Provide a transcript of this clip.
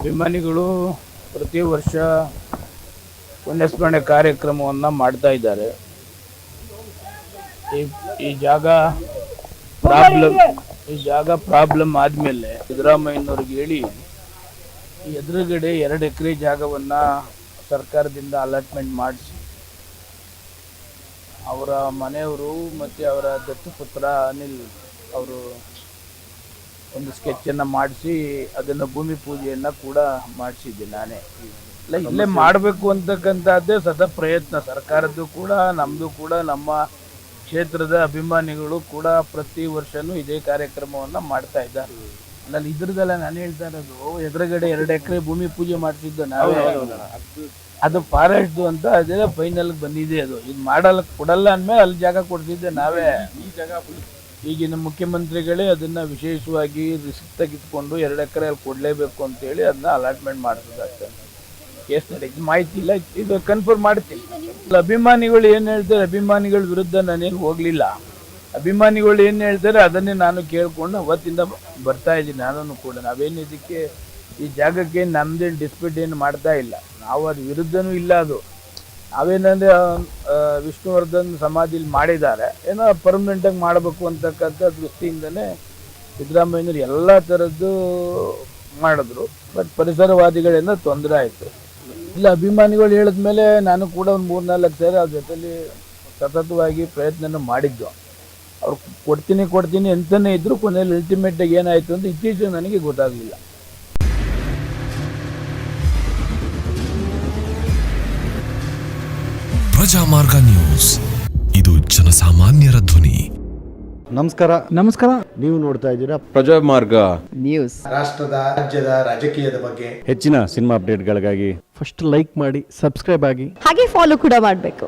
ಅಭಿಮಾನಿಗಳು ಪ್ರತಿ ವರ್ಷ ಪುಣ್ಯಸ್ಮರಣೆ ಕಾರ್ಯಕ್ರಮವನ್ನು ಮಾಡ್ತಾ ಇದ್ದಾರೆ. ಈ ಜಾಗ ಪ್ರಾಬ್ಲಮ್ ಆದಮೇಲೆ ಸಿದ್ದರಾಮಯ್ಯನವ್ರಿಗೆ ಹೇಳಿ ಎದುರುಗಡೆ 2 ಎಕರೆ ಜಾಗವನ್ನು ಸರ್ಕಾರದಿಂದ ಅಲಾಟ್ಮೆಂಟ್ ಮಾಡಿಸಿ ಅವರ ಮನೆಯವರು ಮತ್ತು ಅವರ ದತ್ತುಪುತ್ರ ಅನಿಲ್ ಅವರು ಒಂದು ಸ್ಕೆಚನ್ನು ಮಾಡಿಸಿ ಅದನ್ನು ಭೂಮಿ ಪೂಜೆಯನ್ನು ಕೂಡ ಮಾಡಿಸಿದ್ದೆ ನಾನೇ. ಇಲ್ಲೇ ಮಾಡಬೇಕು ಅಂತಕ್ಕಂಥದ್ದೇ ಸತತ ಪ್ರಯತ್ನ ಸರ್ಕಾರದ್ದು ಕೂಡ ನಮ್ಮದು ಕೂಡ. ನಮ್ಮ ಕ್ಷೇತ್ರದ ಅಭಿಮಾನಿಗಳು ಕೂಡ ಪ್ರತಿ ವರ್ಷವೂ ಇದೇ ಕಾರ್ಯಕ್ರಮವನ್ನು ಮಾಡ್ತಾ ಇದ್ದಾರೆ. ಅಲ್ಲಿ ಇದ್ರದ್ದೆಲ್ಲ ನಾನು ಹೇಳ್ತಾ ಇರೋದು, ಎದುರುಗಡೆ 2 ಎಕರೆ ಭೂಮಿ ಪೂಜೆ ಮಾಡಿಸಿದ್ದು ನಾವೇ. ಅದು ಫಾರೆಸ್ಟ್ದು ಅಂತ ಅದೇ ಫೈನಲ್ಗೆ ಬಂದಿದೆ. ಅದು ಇದು ಕೊಡಲ್ಲ ಅಂದಮೇಲೆ ಅಲ್ಲಿ ಜಾಗ ಕೊಡ್ತಿದ್ದೆ ನಾವೇ. ಈ ಜಾಗ ಈಗಿನ ಮುಖ್ಯಮಂತ್ರಿಗಳೇ ಅದನ್ನು ವಿಶೇಷವಾಗಿ ರಿಸ್ಕ್ ತೆಗೆದುಕೊಂಡು 2 ಎಕರೆ ಅಲ್ಲಿ ಕೊಡಲೇಬೇಕು ಅಂತೇಳಿ ಅದನ್ನ ಅಲಾಟ್ಮೆಂಟ್ ಮಾಡ್ತದೆ. ಕೇಸ್ ನಡೆದು ಮಾಹಿತಿ ಇಲ್ಲ, ಇದು ಕನ್ಫರ್ಮ್ ಮಾಡ್ತೀನಿ. ಅಭಿಮಾನಿಗಳು ಏನು ಹೇಳ್ತಾರೆ, ಅಭಿಮಾನಿಗಳ ವಿರುದ್ಧ ನಾನೇನು ಹೋಗಲಿಲ್ಲ. ಅಭಿಮಾನಿಗಳು ಏನು ಹೇಳ್ತಾರೆ ಅದನ್ನೇ ನಾನು ಕೇಳಿಕೊಂಡು ಅವತ್ತಿಂದ ಬರ್ತಾ ಇದ್ದೀನಿ. ನಾನು ಕೂಡ ನಾವೇನು ಇದಕ್ಕೆ ಈ ಜಾಗಕ್ಕೆ ನಮ್ಮದೇನು ಡಿಸ್ಪ್ಯೂಟ್ ಏನು ಮಾಡ್ತಾ ಇಲ್ಲ. ನಾವು ಅದ್ರ ವಿರುದ್ಧನೂ ಇಲ್ಲ. ಅದು ನಾವೇನಂದರೆ ವಿಷ್ಣುವರ್ಧನ್ ಸಮಾಧಿಲಿ ಮಾಡಿದ್ದಾರೆ, ಏನೋ ಪರ್ಮನೆಂಟಾಗಿ ಮಾಡಬೇಕು ಅಂತಕ್ಕಂಥ ದೃಷ್ಟಿಯಿಂದನೇ ಸಿದ್ದರಾಮಯ್ಯನವ್ರು ಎಲ್ಲ ಥರದ್ದು ಮಾಡಿದ್ರು. ಬಟ್ ಪರಿಸರವಾದಿಗಳಿಂದ ತೊಂದರೆ ಆಯಿತು. ಇಲ್ಲ, ಅಭಿಮಾನಿಗಳು ಹೇಳಿದ್ಮೇಲೆ ನಾನು ಕೂಡ ಒಂದು 3-4 ಸಾರಿ ಅವ್ರ ಜೊತೆಲಿ ಸತತವಾಗಿ ಪ್ರಯತ್ನ ಮಾಡಿದ್ದು. ಅವ್ರು ಕೊಡ್ತೀನಿ ಅಂತಲೇ ಇದ್ದರು. ಕೊನೆಯಲ್ಲಿ ಅಲ್ಟಿಮೇಟಾಗಿ ಏನಾಯಿತು ಅಂತ ಇತ್ತೀಚೆಗೆ ನನಗೆ ಗೊತ್ತಾಗಲಿಲ್ಲ. ಪ್ರಜಾಮಾರ್ಗ ನ್ಯೂಸ್, ಇದು ಜನಸಾಮಾನ್ಯರ ಧ್ವನಿ. ನಮಸ್ಕಾರ. ನೀವು ನೋಡ್ತಾ ಇದ್ದೀರಾ ಪ್ರಜಾಮಾರ್ಗ ನ್ಯೂಸ್. ರಾಷ್ಟ್ರದ ರಾಜ್ಯದ ರಾಜಕೀಯದ ಬಗ್ಗೆ ಹೆಚ್ಚಿನ ಸಿನಿಮಾ ಅಪ್ಡೇಟ್ಗಳಿಗಾಗಿ ಫಸ್ಟ್ ಲೈಕ್ ಮಾಡಿ, ಸಬ್ಸ್ಕ್ರೈಬ್ ಆಗಿ, ಹಾಗೆ ಫಾಲೋ ಕೂಡ ಮಾಡಬೇಕು.